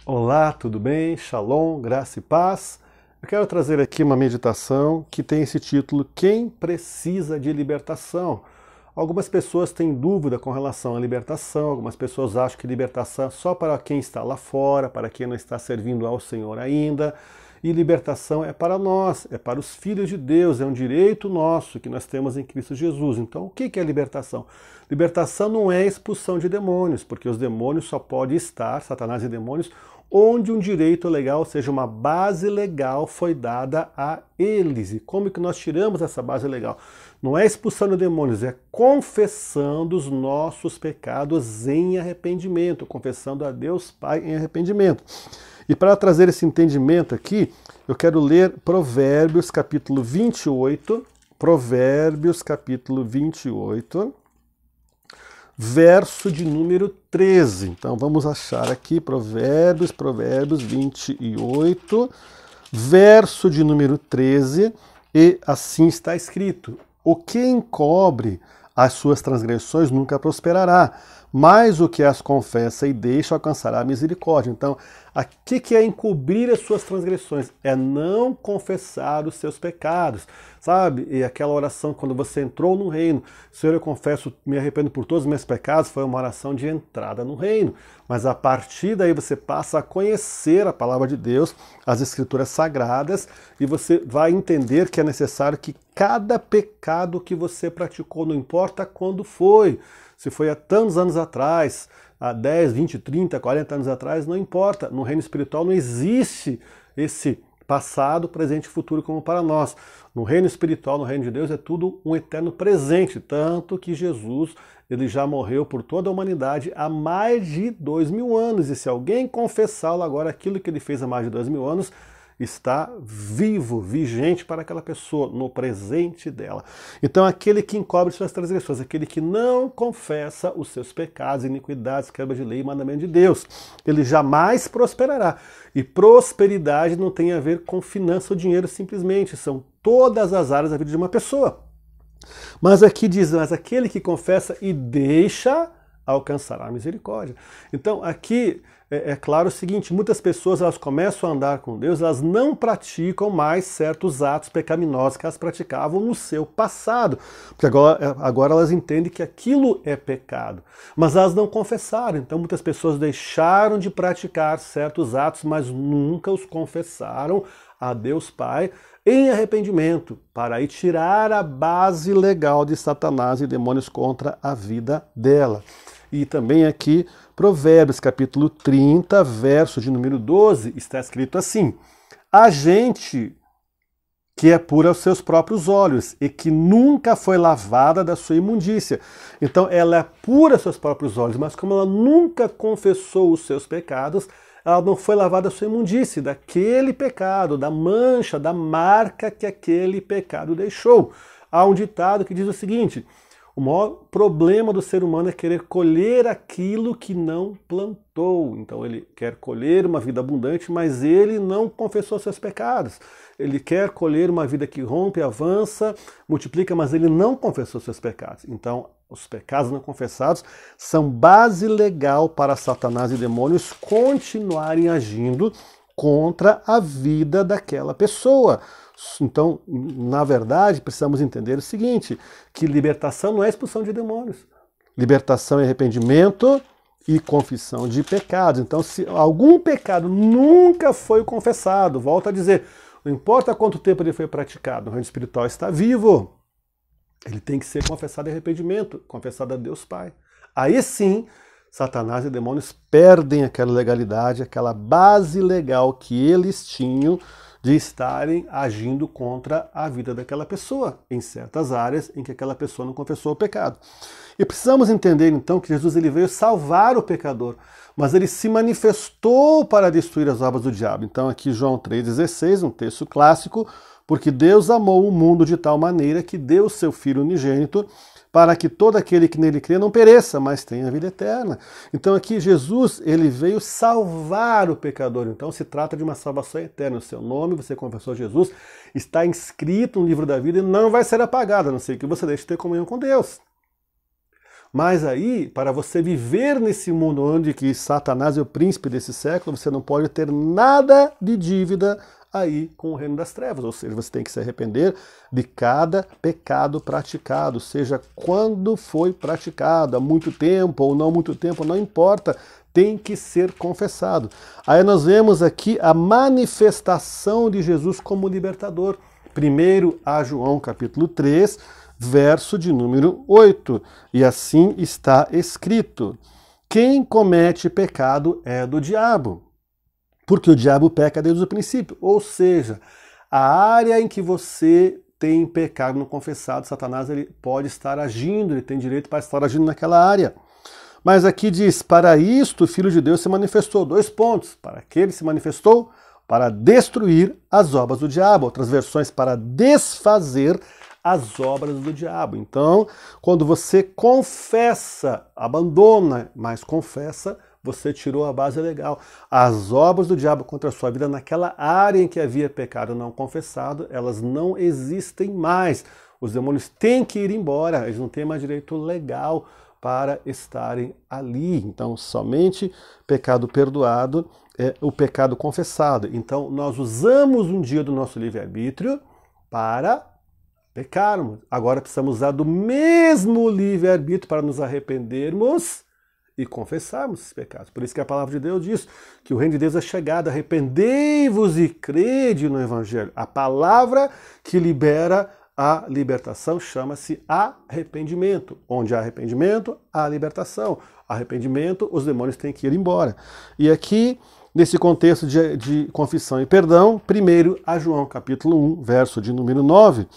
Olá, tudo bem? Shalom, graça e paz. Eu quero trazer aqui uma meditação que tem esse título: Quem precisa de libertação? Algumas pessoas têm dúvida com relação à libertação, algumas pessoas acham que libertação é só para quem está lá fora, para quem não está servindo ao Senhor ainda. E libertação é para nós, é para os filhos de Deus, é um direito nosso que nós temos em Cristo Jesus. Então, o que é libertação? Libertação não é expulsão de demônios, porque os demônios só podem estar, Satanás e demônios, onde um direito legal, ou seja, uma base legal foi dada a eles. E como que nós tiramos essa base legal? Não é expulsando demônios, é confessando os nossos pecados em arrependimento, confessando a Deus Pai em arrependimento. E para trazer esse entendimento aqui, eu quero ler Provérbios capítulo 28, Provérbios capítulo 28, verso de número 13. Então vamos achar aqui Provérbios 28, verso de número 13, e assim está escrito: o que encobre as suas transgressões nunca prosperará, mas o que as confessa e deixa alcançará a misericórdia. Então, aqui que é encobrir as suas transgressões? É não confessar os seus pecados, sabe? E aquela oração quando você entrou no reino: Senhor, eu confesso, me arrependo por todos os meus pecados, foi uma oração de entrada no reino. Mas a partir daí você passa a conhecer a palavra de Deus, as escrituras sagradas, e você vai entender que é necessário que cada pecado que você praticou, não importa quando foi, se foi há tantos anos atrás, há 10, 20, 30, 40 anos atrás, não importa. No reino espiritual não existe esse passado, presente e futuro como para nós. No reino espiritual, no reino de Deus, é tudo um eterno presente, tanto que Jesus, ele já morreu por toda a humanidade há mais de 2000 anos, e se alguém confessá-lo agora, aquilo que ele fez há mais de 2000 anos, está vivo, vigente para aquela pessoa, no presente dela. Então, aquele que encobre suas transgressões, aquele que não confessa os seus pecados, iniquidades, quebra de lei e mandamento de Deus, ele jamais prosperará. E prosperidade não tem a ver com finança ou dinheiro simplesmente, são todas as áreas da vida de uma pessoa. Mas aqui diz: mas aquele que confessa e deixa alcançará a misericórdia. Então, aqui é claro o seguinte: muitas pessoas, elas começam a andar com Deus, elas não praticam mais certos atos pecaminosos que elas praticavam no seu passado, porque agora elas entendem que aquilo é pecado, mas elas não confessaram. Então muitas pessoas deixaram de praticar certos atos, mas nunca os confessaram a Deus Pai em arrependimento, para aí tirar a base legal de Satanás e demônios contra a vida dela. E também aqui, Provérbios capítulo 30, verso de número 12, está escrito assim: a gente que é pura aos seus próprios olhos e que nunca foi lavada da sua imundícia. Então ela é pura aos seus próprios olhos, mas como ela nunca confessou os seus pecados, ela não foi lavada da sua imundície, daquele pecado, da mancha, da marca que aquele pecado deixou. Há um ditado que diz o seguinte: o maior problema do ser humano é querer colher aquilo que não plantou. Então ele quer colher uma vida abundante, mas ele não confessou seus pecados. Ele quer colher uma vida que rompe, avança, multiplica, mas ele não confessou seus pecados. Então, os pecados não confessados são base legal para Satanás e demônios continuarem agindo contra a vida daquela pessoa. Então, na verdade, precisamos entender o seguinte: que libertação não é expulsão de demônios. Libertação é arrependimento e confissão de pecados. Então, se algum pecado nunca foi confessado, volto a dizer, não importa quanto tempo ele foi praticado, o reino espiritual está vivo. Ele tem que ser confessado em arrependimento, confessado a Deus Pai. Aí sim, Satanás e demônios perdem aquela legalidade, aquela base legal que eles tinham de estarem agindo contra a vida daquela pessoa, em certas áreas em que aquela pessoa não confessou o pecado. E precisamos entender então que Jesus, ele veio salvar o pecador, mas ele se manifestou para destruir as obras do diabo. Então aqui João 3,16, um texto clássico: porque Deus amou o mundo de tal maneira que deu o seu Filho unigênito, para que todo aquele que nele crê não pereça, mas tenha a vida eterna. Então aqui Jesus, ele veio salvar o pecador. Então se trata de uma salvação eterna. O seu nome, você confessou Jesus, está inscrito no livro da vida e não vai ser apagado, a não ser que você deixe de ter comunhão com Deus. Mas aí, para você viver nesse mundo onde que Satanás é o príncipe desse século, você não pode ter nada de dívida aí com o reino das trevas, ou seja, você tem que se arrepender de cada pecado praticado, seja quando foi praticado, há muito tempo ou não muito tempo, não importa, tem que ser confessado. Aí nós vemos aqui a manifestação de Jesus como libertador. Primeiro a João capítulo 3, verso de número 8, e assim está escrito: quem comete pecado é do diabo, porque o diabo peca desde o princípio. Ou seja, a área em que você tem pecado no confessado, Satanás ele pode estar agindo, ele tem direito para estar agindo naquela área. Mas aqui diz, para isto o Filho de Deus se manifestou. 2 pontos. Para que ele se manifestou? Para destruir as obras do diabo. Outras versões, para desfazer as obras do diabo. Então, quando você confessa, abandona, mas confessa, você tirou a base legal. As obras do diabo contra a sua vida, naquela área em que havia pecado não confessado, elas não existem mais. Os demônios têm que ir embora, eles não têm mais direito legal para estarem ali. Então, somente pecado perdoado é o pecado confessado. Então, nós usamos um dia do nosso livre-arbítrio para pecarmos. Agora precisamos usar do mesmo livre-arbítrio para nos arrependermos e confessarmos esses pecados. Por isso que a palavra de Deus diz que o reino de Deus é chegado, arrependei-vos e crede no Evangelho. A palavra que libera a libertação chama-se arrependimento. Onde há arrependimento, há libertação. Arrependimento, os demônios têm que ir embora. E aqui, nesse contexto de confissão e perdão, primeiro a João capítulo 1, verso de número 9,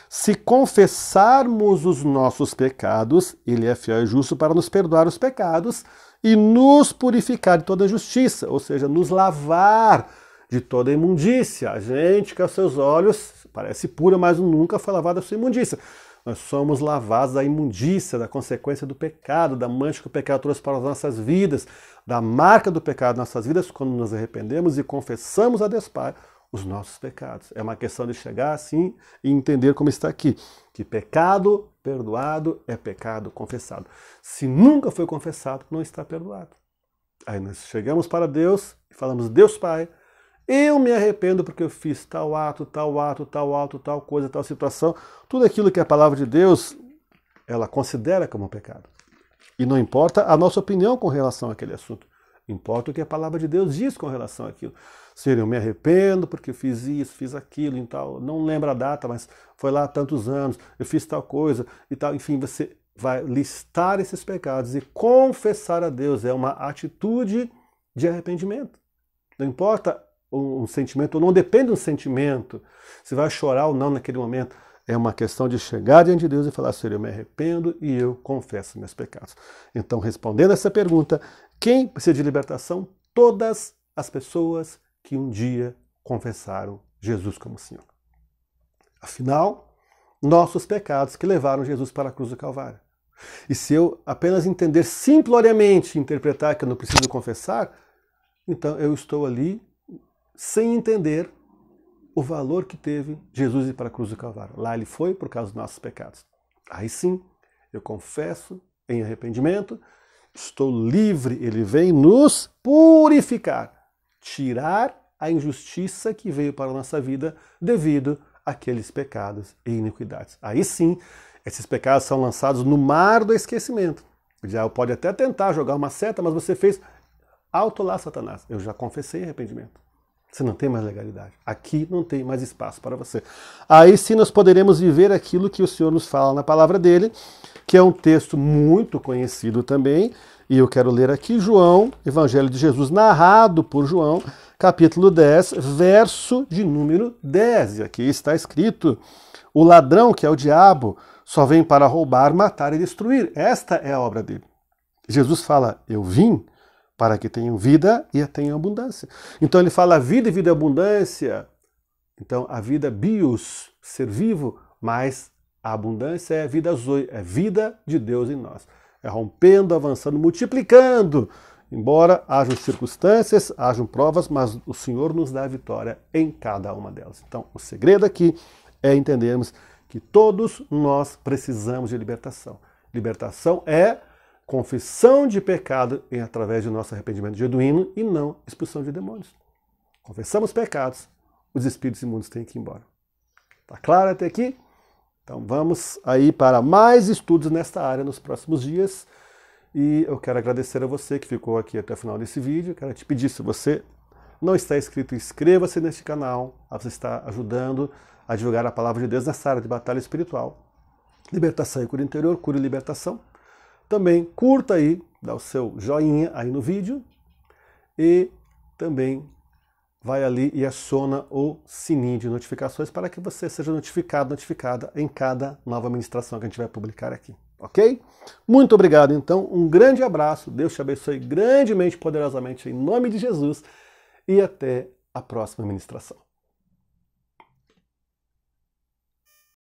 se confessarmos os nossos pecados, ele é fiel e justo para nos perdoar os pecados e nos purificar de toda justiça, ou seja, nos lavar de toda imundícia. A gente que aos seus olhos parece pura, mas nunca foi lavada da sua imundícia. Nós somos lavados da imundícia, da consequência do pecado, da mancha que o pecado trouxe para as nossas vidas, da marca do pecado nas nossas vidas, quando nos arrependemos e confessamos a Deus Pai os nossos pecados. É uma questão de chegar assim e entender como está aqui, que pecado perdoado é pecado confessado. Se nunca foi confessado, não está perdoado. Aí nós chegamos para Deus e falamos: Deus Pai, eu me arrependo porque eu fiz tal ato, tal ato, tal ato, tal coisa, tal situação. Tudo aquilo que a palavra de Deus, ela considera como pecado. E não importa a nossa opinião com relação àquele assunto. Importa o que a palavra de Deus diz com relação àquilo. Senhor, eu me arrependo porque eu fiz isso, fiz aquilo e tal. Não lembro a data, mas foi lá há tantos anos, eu fiz tal coisa e tal. Enfim, você vai listar esses pecados e confessar a Deus. É uma atitude de arrependimento. Não importa um sentimento, ou não depende de um sentimento, se vai chorar ou não naquele momento. É uma questão de chegar diante de Deus e falar: Senhor, eu me arrependo e eu confesso meus pecados. Então, respondendo essa pergunta, quem precisa de libertação? Todas as pessoas que um dia confessaram Jesus como Senhor. Afinal, nossos pecados que levaram Jesus para a cruz do Calvário. E se eu apenas entender simploriamente, interpretar que eu não preciso confessar, então eu estou ali sem entender o valor que teve Jesus ir para a cruz do Calvário. Lá ele foi por causa dos nossos pecados. Aí sim, eu confesso em arrependimento, estou livre, ele vem nos purificar, tirar a injustiça que veio para a nossa vida devido àqueles pecados e iniquidades. Aí sim, esses pecados são lançados no mar do esquecimento. O diabo pode até tentar jogar uma seta, mas você fez alto lá, Satanás. Eu já confessei arrependimento. Você não tem mais legalidade. Aqui não tem mais espaço para você. Aí sim nós poderemos viver aquilo que o Senhor nos fala na palavra dele, que é um texto muito conhecido também, e eu quero ler aqui João, Evangelho de Jesus, narrado por João, capítulo 10, verso de número 10. E aqui está escrito: o ladrão, que é o diabo, só vem para roubar, matar e destruir. Esta é a obra dele. Jesus fala: eu vim para que tenham vida e a tenham abundância. Então ele fala vida e vida e abundância. Então a vida bios, ser vivo, mas a abundância é a vida zoe, é vida de Deus em nós. É rompendo, avançando, multiplicando. Embora hajam circunstâncias, hajam provas, mas o Senhor nos dá a vitória em cada uma delas. Então o segredo aqui é entendermos que todos nós precisamos de libertação. Libertação é confissão de pecado através do nosso arrependimento genuíno e não expulsão de demônios. Confessamos pecados, os espíritos imundos têm que ir embora. Tá claro até aqui? Então vamos aí para mais estudos nesta área nos próximos dias. E eu quero agradecer a você que ficou aqui até o final desse vídeo. Quero te pedir, se você não está inscrito, inscreva-se neste canal. Você está ajudando a divulgar a palavra de Deus nessa área de batalha espiritual. Libertação e cura interior, cura e libertação. Também curta aí, dá o seu joinha aí no vídeo. E também vai ali e aciona o sininho de notificações para que você seja notificado, notificada em cada nova ministração que a gente vai publicar aqui, ok? Muito obrigado, então, um grande abraço, Deus te abençoe grandemente, poderosamente, em nome de Jesus, e até a próxima ministração.